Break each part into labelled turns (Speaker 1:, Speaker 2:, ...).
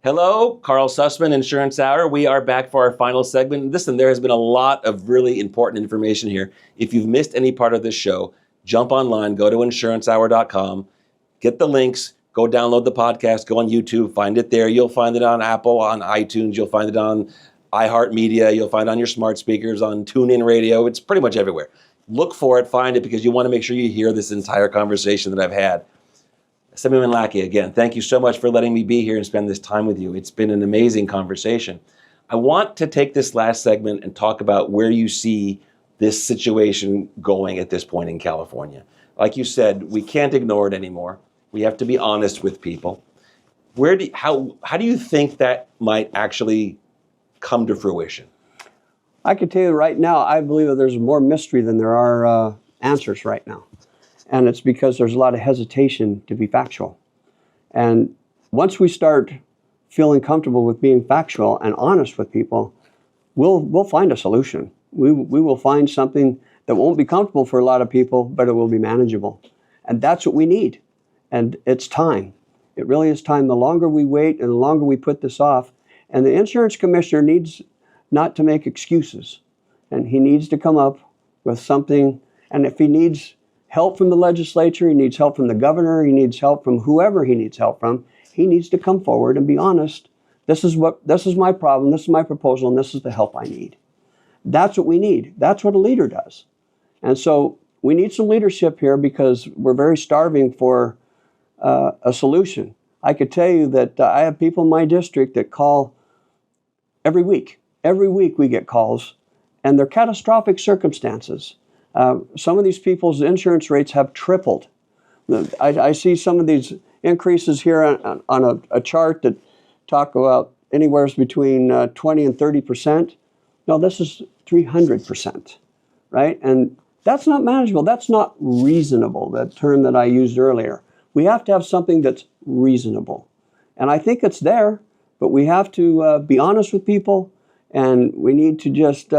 Speaker 1: Hello, Karl Susman, Insurance Hour. We are back for our final segment. Listen, there has been a lot of really important information here. If you've missed any part of this show, jump online, go to insurancehour.com, get the links, go download the podcast, go on YouTube, find it there. You'll find it on Apple, on iTunes, you'll find it on iHeartMedia, you'll find it on your smart speakers, on TuneIn Radio. It's pretty much everywhere. Look for it, find it, because you want to make sure you hear this entire conversation that I've had. Assemblyman Lackey, again, thank you so much for letting me be here and spend this time with you. It's been an amazing conversation. I want to take this last segment and talk about where you see this situation going at this point in California. Like you said, we can't ignore it anymore. We have to be honest with people. How do you think that might actually come to fruition?
Speaker 2: I can tell you right now, I believe that there's more mystery than there are answers right now. And it's because there's a lot of hesitation to be factual. And once we start feeling comfortable with being factual and honest with people, we'll find a solution. We will find something that won't be comfortable for a lot of people, but it will be manageable. And that's what we need. And it's time. It really is time. The longer we wait and the longer we put this off, and the insurance commissioner needs not to make excuses. And he needs to come up with something. And if he needs help from the legislature, he needs help from the governor, he needs help from whoever he needs help from, he needs to come forward and be honest. This is my problem, this is my proposal, and this is the help I need. That's what we need. That's what a leader does. And so we need some leadership here because we're very starving for a solution. I could tell you that I have people in my district that call every week. Every week we get calls, and they're catastrophic circumstances. Some of these people's insurance rates have tripled. I see some of these increases here on a chart that talk about anywhere between 20 and 30%. No, this is 300%, right? And that's not manageable. That's not reasonable, that term that I used earlier. We have to have something that's reasonable. And I think it's there, but we have to be honest with people, and we need to just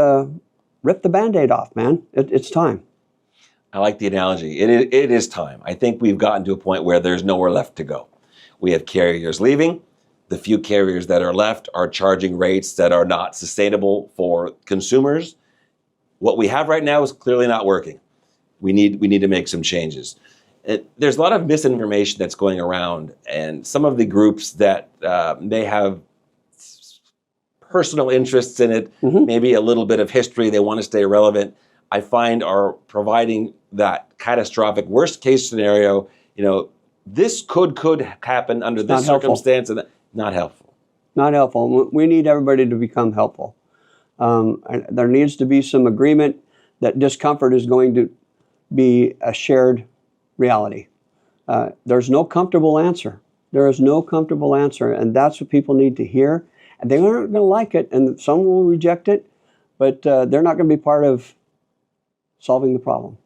Speaker 2: rip the Band-Aid off, man. It's time.
Speaker 1: I like the analogy. It is time. I think we've gotten to a point where there's nowhere left to go. We have carriers leaving. The few carriers that are left are charging rates that are not sustainable for consumers. What we have right now is clearly not working. We need to make some changes. There's a lot of misinformation that's going around, and some of the groups that may have personal interests in it, maybe a little bit of history, they want to stay relevant, I find are providing that catastrophic worst case scenario. This could happen under this circumstance, and not helpful.
Speaker 2: Not helpful. We need everybody to become helpful. There needs to be some agreement that discomfort is going to be a shared reality. There's no comfortable answer. There is no comfortable answer, and that's what people need to hear. And they aren't going to like it, and some will reject it, but they're not going to be part of solving the problem.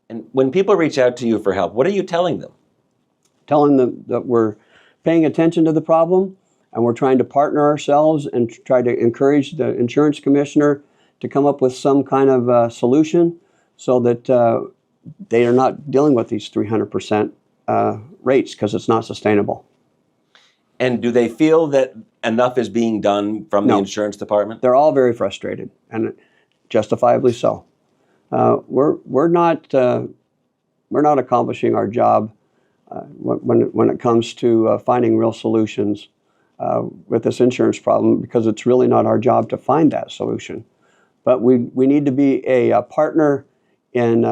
Speaker 1: And when people reach out to you for help, what are you telling them?
Speaker 2: Telling them that we're paying attention to the problem, and we're trying to partner ourselves and try to encourage the insurance commissioner to come up with some kind of solution so that they are not dealing with these 300% rates, because it's not sustainable.
Speaker 1: And do they feel that enough is being done from the insurance department?
Speaker 2: They're all very frustrated, and justifiably so. We're not accomplishing our job when it comes to finding real solutions with this insurance problem, because it's really not our job to find that solution. But we need to be a partner in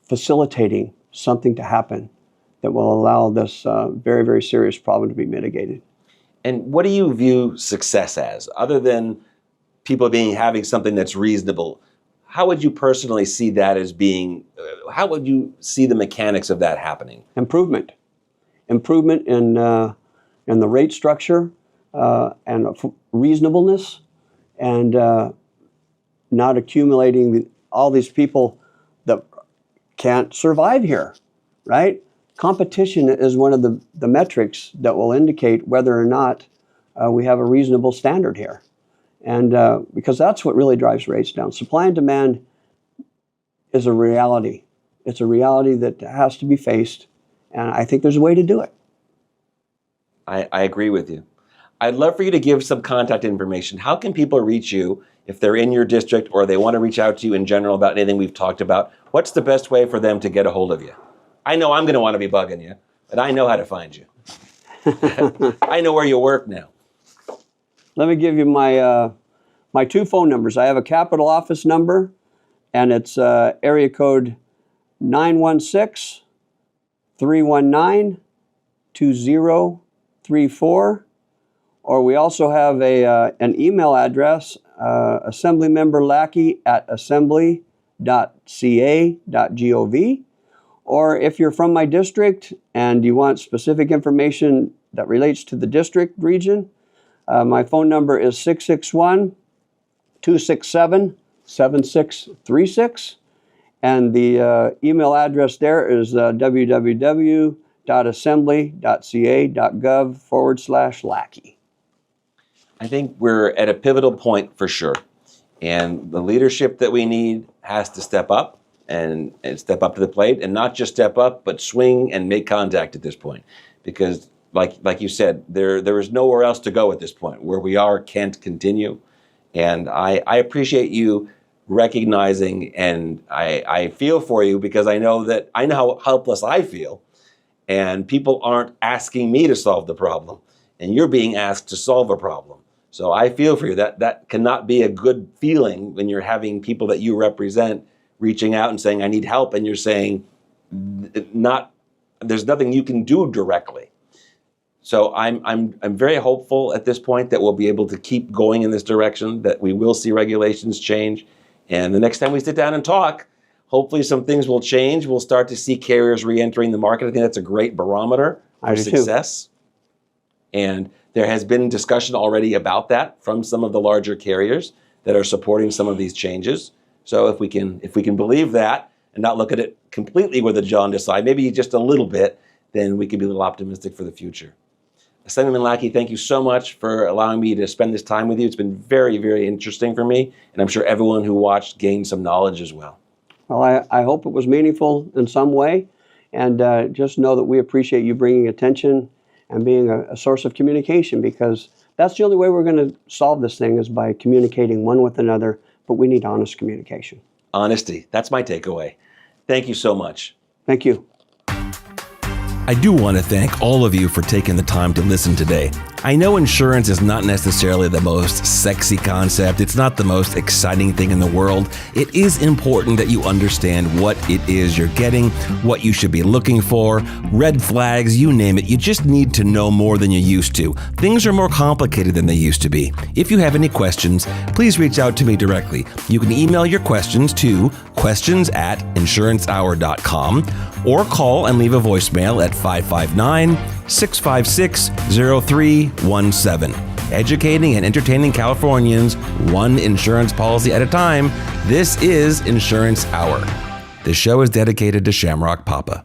Speaker 2: facilitating something to happen that will allow this very, very serious problem to be mitigated.
Speaker 1: And what do you view success as, other than people having something that's reasonable? How would you personally see that as being, how would you see the mechanics of that happening?
Speaker 2: Improvement in the rate structure and reasonableness, and not accumulating all these people that can't survive here, right? Competition is one of the metrics that will indicate whether or not we have a reasonable standard here. And because that's what really drives rates down. Supply and demand is a reality. It's a reality that has to be faced, and I think there's a way to do it.
Speaker 1: I agree with you. I'd love for you to give some contact information. How can people reach you if they're in your district or they want to reach out to you in general about anything we've talked about? What's the best way for them to get a hold of you? I know I'm going to want to be bugging you, but I know how to find you. I know where you work now.
Speaker 2: Let me give you my my 2 phone numbers. I have a Capitol office number, and it's area code 916-319-2034. Or we also have an email address, Assemblymember Lackey at assembly.ca.gov. Or if you're from my district and you want specific information that relates to the district region, my phone number is 661-267-7636. And the email address there is www.assembly.ca.gov/Lackey.
Speaker 1: I think we're at a pivotal point for sure. And the leadership that we need has to step up and step up to the plate, and not just step up, but swing and make contact at this point. Because like you said, there is nowhere else to go at this point. Where we are can't continue. And I appreciate you recognizing, and I feel for you, because I know how helpless I feel. And people aren't asking me to solve the problem. And you're being asked to solve a problem. So I feel for you. That cannot be a good feeling when you're having people that you represent reaching out and saying, I need help. And you're saying, there's nothing you can do directly. So I'm very hopeful at this point that we'll be able to keep going in this direction, that we will see regulations change. And the next time we sit down and talk, hopefully some things will change. We'll start to see carriers re-entering the market. I think that's a great barometer of success. And there has been discussion already about that from some of the larger carriers that are supporting some of these changes. So if we can believe that and not look at it completely with a jaundiced eye, maybe just a little bit, then we can be a little optimistic for the future. Assemblyman Lackey, thank you so much for allowing me to spend this time with you. It's been very, very interesting for me, and I'm sure everyone who watched gained some knowledge as well.
Speaker 2: Well, I hope it was meaningful in some way, and just know that we appreciate you bringing attention and being a source of communication, because that's the only way we're going to solve this thing, is by communicating one with another, but we need honest communication.
Speaker 1: Honesty, that's my takeaway. Thank you so much.
Speaker 2: Thank you.
Speaker 3: I do want to thank all of you for taking the time to listen today. I know insurance is not necessarily the most sexy concept. It's not the most exciting thing in the world. It is important that you understand what it is you're getting, what you should be looking for, red flags, you name it. You just need to know more than you used to. Things are more complicated than they used to be. If you have any questions, please reach out to me directly. You can email your questions to questions@insurancehour.com or call and leave a voicemail at 559-656-0317. Educating and entertaining Californians, one insurance policy at a time. This is Insurance Hour. The show is dedicated to Shamrock Papa.